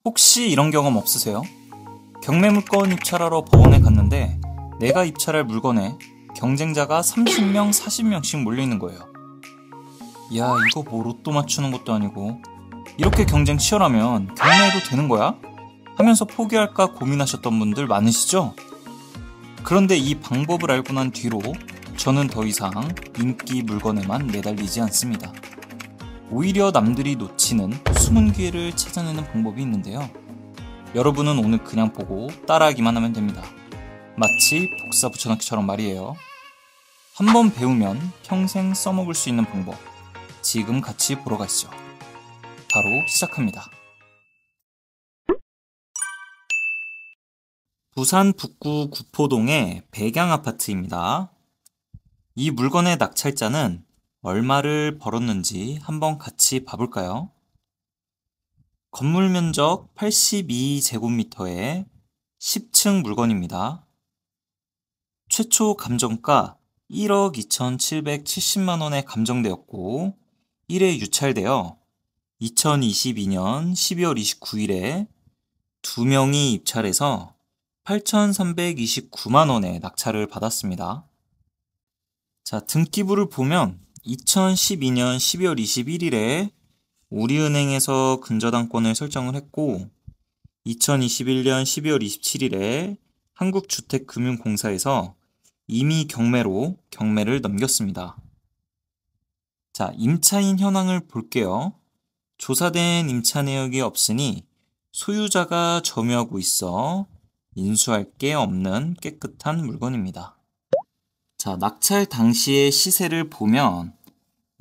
혹시 이런 경험 없으세요? 경매물건 입찰하러 법원에 갔는데 내가 입찰할 물건에 경쟁자가 30명, 40명씩 몰려있는 거예요. 야, 이거 뭐 로또 맞추는 것도 아니고 이렇게 경쟁 치열하면 경매해도 되는 거야? 하면서 포기할까 고민하셨던 분들 많으시죠? 그런데 이 방법을 알고 난 뒤로 저는 더 이상 인기 물건에만 매달리지 않습니다. 오히려 남들이 놓치는 숨은 기회를 찾아내는 방법이 있는데요. 여러분은 오늘 그냥 보고 따라하기만 하면 됩니다. 마치 복사 붙여넣기처럼 말이에요. 한번 배우면 평생 써먹을 수 있는 방법, 지금 같이 보러 가시죠. 바로 시작합니다. 부산 북구 구포동의 백양아파트입니다. 이 물건의 낙찰자는 얼마를 벌었는지 한번 같이 봐볼까요? 건물 면적 82제곱미터의 10층 물건입니다. 최초 감정가 1억 2,770만 원에 감정되었고 1회 유찰되어 2022년 12월 29일에 2명이 입찰해서 8,329만 원에 낙찰을 받았습니다. 자, 등기부를 보면 2012년 12월 21일에 우리은행에서 근저당권을 설정을 했고 2021년 12월 27일에 한국주택금융공사에서 이미 경매를 넘겼습니다. 자, 임차인 현황을 볼게요. 조사된 임차 내역이 없으니 소유자가 점유하고 있어 인수할 게 없는 깨끗한 물건입니다. 자, 낙찰 당시의 시세를 보면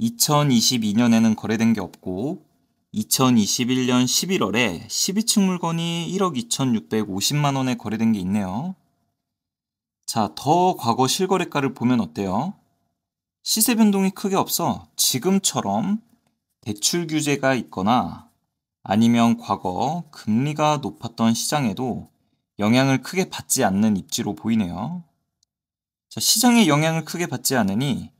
2022년에는 거래된 게 없고 2021년 11월에 12층 물건이 1억 2,650만 원에 거래된 게 있네요. 자, 더 과거 실거래가를 보면 어때요? 시세 변동이 크게 없어 지금처럼 대출 규제가 있거나 아니면 과거 금리가 높았던 시장에도 영향을 크게 받지 않는 입지로 보이네요. 자, 시장의 영향을 크게 받지 않으니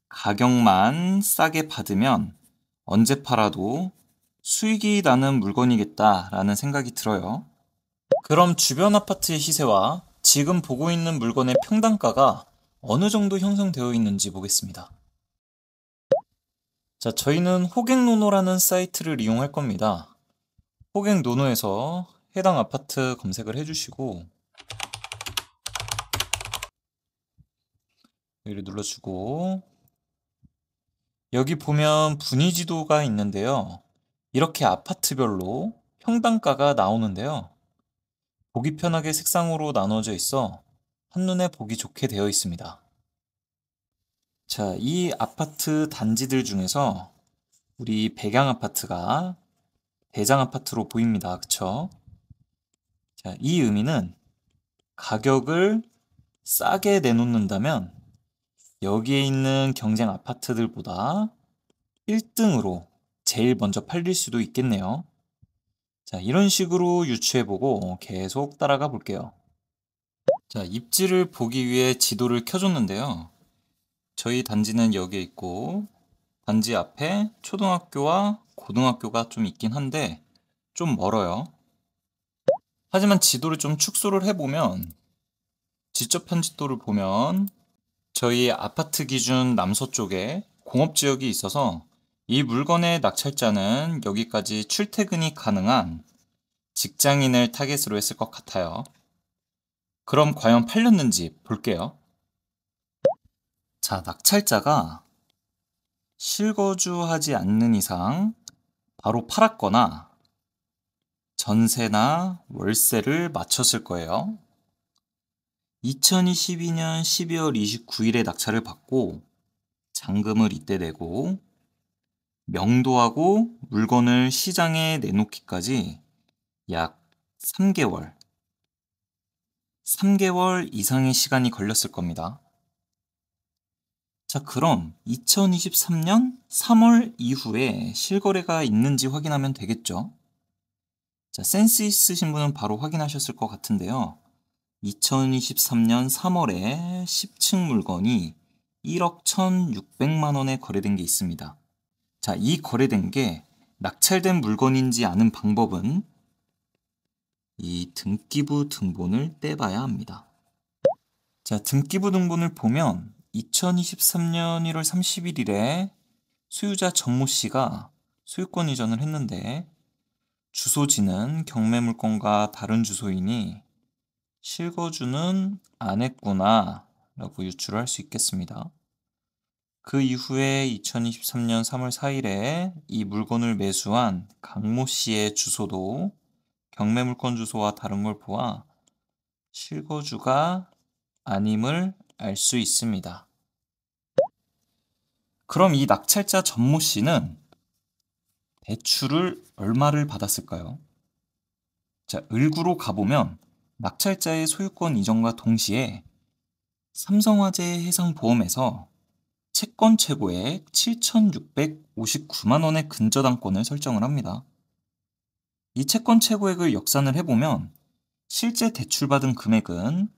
가격만 싸게 받으면 언제 팔아도 수익이 나는 물건이겠다라는 생각이 들어요. 그럼 주변 아파트의 시세와 지금 보고 있는 물건의 평당가가 어느 정도 형성되어 있는지 보겠습니다. 자, 저희는 호갱노노라는 사이트를 이용할 겁니다. 호갱노노에서 해당 아파트 검색을 해주시고 여기를 눌러주고 여기 보면 분위지도가 있는데요. 이렇게 아파트별로 평당가가 나오는데요. 보기 편하게 색상으로 나눠져 있어 한눈에 보기 좋게 되어 있습니다. 자, 이 아파트 단지들 중에서 우리 백양아파트가 대장아파트로 보입니다. 그쵸? 자, 이 의미는 가격을 싸게 내놓는다면 여기에 있는 경쟁 아파트들보다 1등으로 제일 먼저 팔릴 수도 있겠네요. 자, 이런 식으로 유추해보고 계속 따라가 볼게요. 자, 입지를 보기 위해 지도를 켜줬는데요. 저희 단지는 여기에 있고 단지 앞에 초등학교와 고등학교가 좀 있긴 한데 좀 멀어요. 하지만 지도를 좀 축소를 해보면 지적 편집도를 보면 저희 아파트 기준 남서쪽에 공업지역이 있어서 이 물건의 낙찰자는 여기까지 출퇴근이 가능한 직장인을 타겟으로 했을 것 같아요. 그럼 과연 팔렸는지 볼게요. 자, 낙찰자가 실거주하지 않는 이상 바로 팔았거나 전세나 월세를 맞췄을 거예요. 2022년 12월 29일에 낙찰을 받고 잔금을 이때 내고 명도하고 물건을 시장에 내놓기까지 약 3개월 이상의 시간이 걸렸을 겁니다. 자, 그럼 2023년 3월 이후에 실거래가 있는지 확인하면 되겠죠? 자, 센스 있으신 분은 바로 확인하셨을 것 같은데요. 2023년 3월에 10층 물건이 1억 1,600만 원에 거래된 게 있습니다. 자, 이 거래된 게 낙찰된 물건인지 아는 방법은 이 등기부 등본을 떼봐야 합니다. 자, 등기부 등본을 보면 2023년 1월 31일에 소유자 전모 씨가 소유권 이전을 했는데 주소지는 경매물건과 다른 주소이니 실거주는 안 했구나 라고 유추를 할 수 있겠습니다. 그 이후에 2023년 3월 4일에 이 물건을 매수한 강모 씨의 주소도 경매물건 주소와 다른 걸 보아 실거주가 아님을 알 수 있습니다. 그럼 이 낙찰자 전모 씨는 대출을 얼마를 받았을까요? 자, 을구로 가보면 낙찰자의 소유권 이전과 동시에 삼성화재 해상보험에서 채권 최고액 7,659만 원의 근저당권을 설정을 합니다. 이 채권 최고액을 역산을 해보면 실제 대출받은 금액은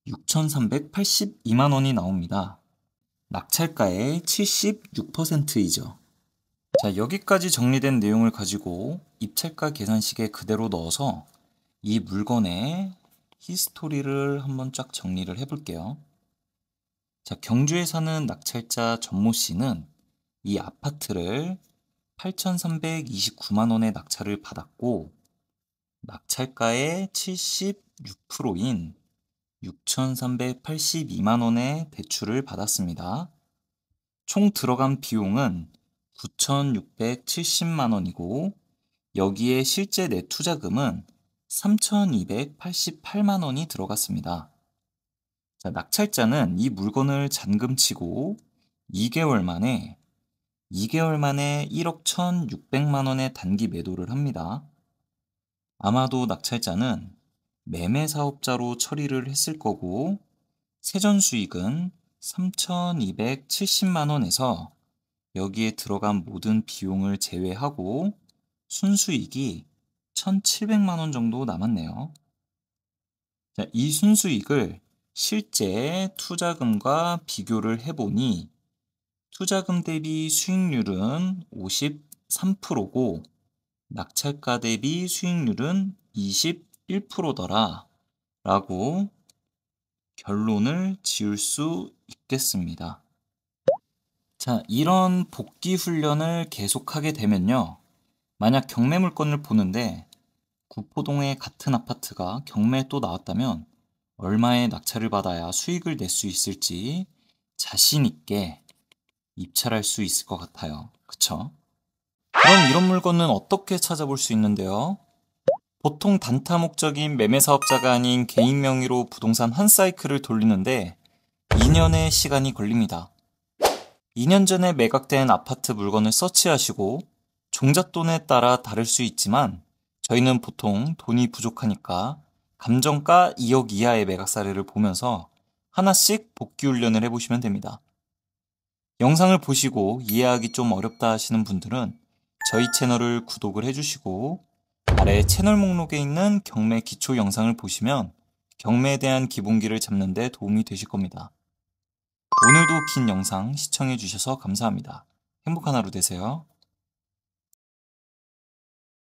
6,382만 원이 나옵니다. 낙찰가의 76%이죠. 자, 여기까지 정리된 내용을 가지고 입찰가 계산식에 그대로 넣어서 이 물건의 히스토리를 한번 쫙 정리를 해볼게요. 자, 경주에 사는 낙찰자 전모 씨는 이 아파트를 8,329만 원의 낙찰을 받았고 낙찰가의 76%인 6,382만 원의 대출을 받았습니다. 총 들어간 비용은 9,670만 원이고 여기에 실제 내투자금은 3,288만 원이 들어갔습니다. 자, 낙찰자는 이 물건을 잔금치고 2개월 만에 1억 1,600만 원의 단기 매도를 합니다. 아마도 낙찰자는 매매 사업자로 처리를 했을 거고 세전 수익은 3,270만 원에서 여기에 들어간 모든 비용을 제외하고 순수익이 1,700만 원 정도 남았네요. 자, 이 순수익을 실제 투자금과 비교를 해보니 투자금 대비 수익률은 53%고 낙찰가 대비 수익률은 21%더라 라고 결론을 지을 수 있겠습니다. 자, 이런 복귀 훈련을 계속하게 되면요. 만약 경매 물건을 보는데 구포동의 같은 아파트가 경매에 또 나왔다면 얼마의 낙찰을 받아야 수익을 낼 수 있을지 자신 있게 입찰할 수 있을 것 같아요. 그쵸? 그럼 이런 물건은 어떻게 찾아볼 수 있는데요? 보통 단타 목적인 매매 사업자가 아닌 개인 명의로 부동산 한 사이클을 돌리는데 2년의 시간이 걸립니다. 2년 전에 매각된 아파트 물건을 서치하시고 종잣돈에 따라 다를 수 있지만 저희는 보통 돈이 부족하니까 감정가 2억 이하의 매각 사례를 보면서 하나씩 복귀 훈련을 해보시면 됩니다. 영상을 보시고 이해하기 좀 어렵다 하시는 분들은 저희 채널을 구독을 해주시고 아래 채널 목록에 있는 경매 기초 영상을 보시면 경매에 대한 기본기를 잡는 데 도움이 되실 겁니다. 오늘도 긴 영상 시청해주셔서 감사합니다. 행복한 하루 되세요.